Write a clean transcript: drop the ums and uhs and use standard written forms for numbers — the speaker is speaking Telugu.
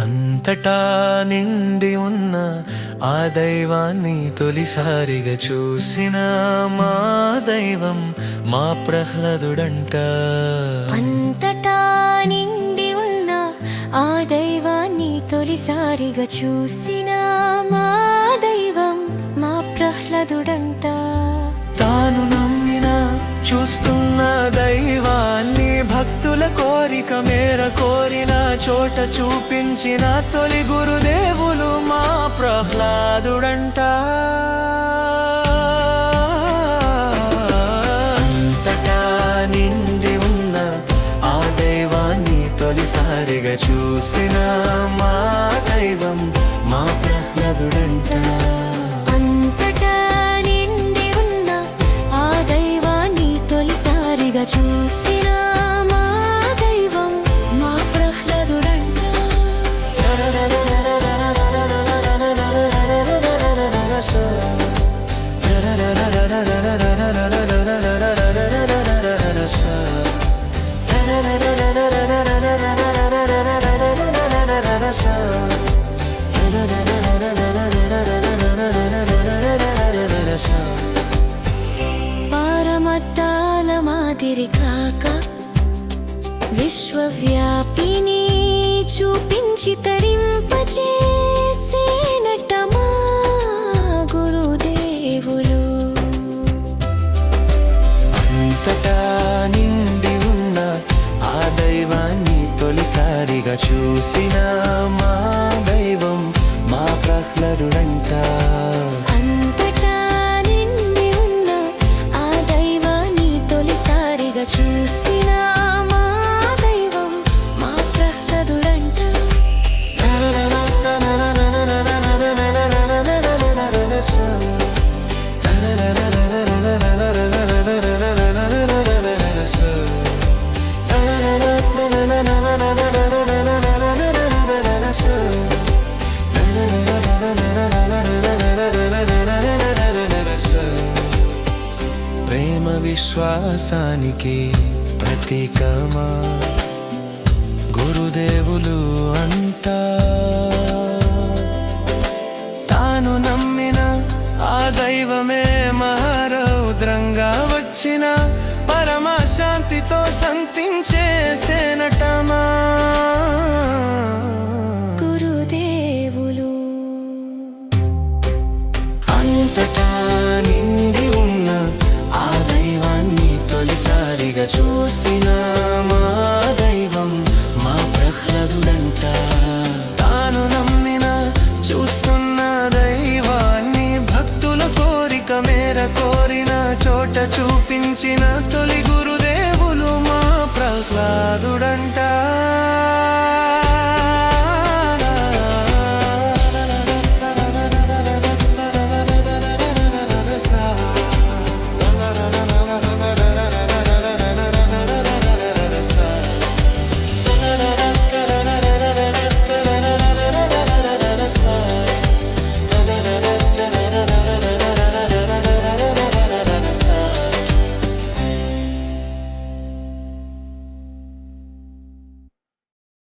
అంతటా నిండి ఉన్న ఆ దైవాన్ని తొలిసారిగా చూసిన మా దైవం మా ప్రహ్లాదుడంట. అంతటా నిండి ఉన్న ఆ దైవాన్ని తొలిసారిగా చూసిన మా దైవం మా ప్రహ్లాదుడంట. తాను నమ్మిన చూస్తున్న దైవాన్ని భక్తుల కోరిక మేర కోరిన చోట చూపించిన తొలి గురుదేవులు మా ప్రహ్లాదుడంట. అంతటా నిండి ఉన్న ఆ దైవాన్ని తొలిసారిగా చూసిన మా దైవం మా ప్రహ్లాదుడంట. అంతటా నిండి ఉన్న ఆ దైవాన్ని తొలిసారిగా చూసిన మా దైవం మా ప్రహ్లాదుడంట. పారమట్టాల మాదిరి కాక విశ్వవ్యాపిని చూపించి తరింపచేసేనట మా గురుదేవులు. అంతటా నిండి ఉన్న ఆ దైవాన్ని తొలిసారిగా చూసిన మా దైవం మా ప్రహ్లాదుడంట. అంతటా నిండి ఉన్న ఆ దైవాన్ని తొలిసారిగా చూసిన మా దైవం మా ప్రహ్లాదుడంట. ప్రేమ విశ్వాసానికి ప్రతీకమా గురుదేవులు అంట. తాను నమ్మిన ఆ దైవమే మహారౌద్రంగా వచ్చిన పరమశాంతితో సంతించేసేనటమా గురుదేవులు. అంతటా నిండి ఉన్న ఆ దైవాన్ని తొలిసారిగా చూసిన మా దైవం మా ప్రహ్లాదుడంట. తాను నమ్మిన చూస్తున్న దైవాన్ని భక్తుల కోరిక మేర కోరిన చోట చూపించిన తొలి గురుదేవులు మా ప్రహ్లాదుడంట.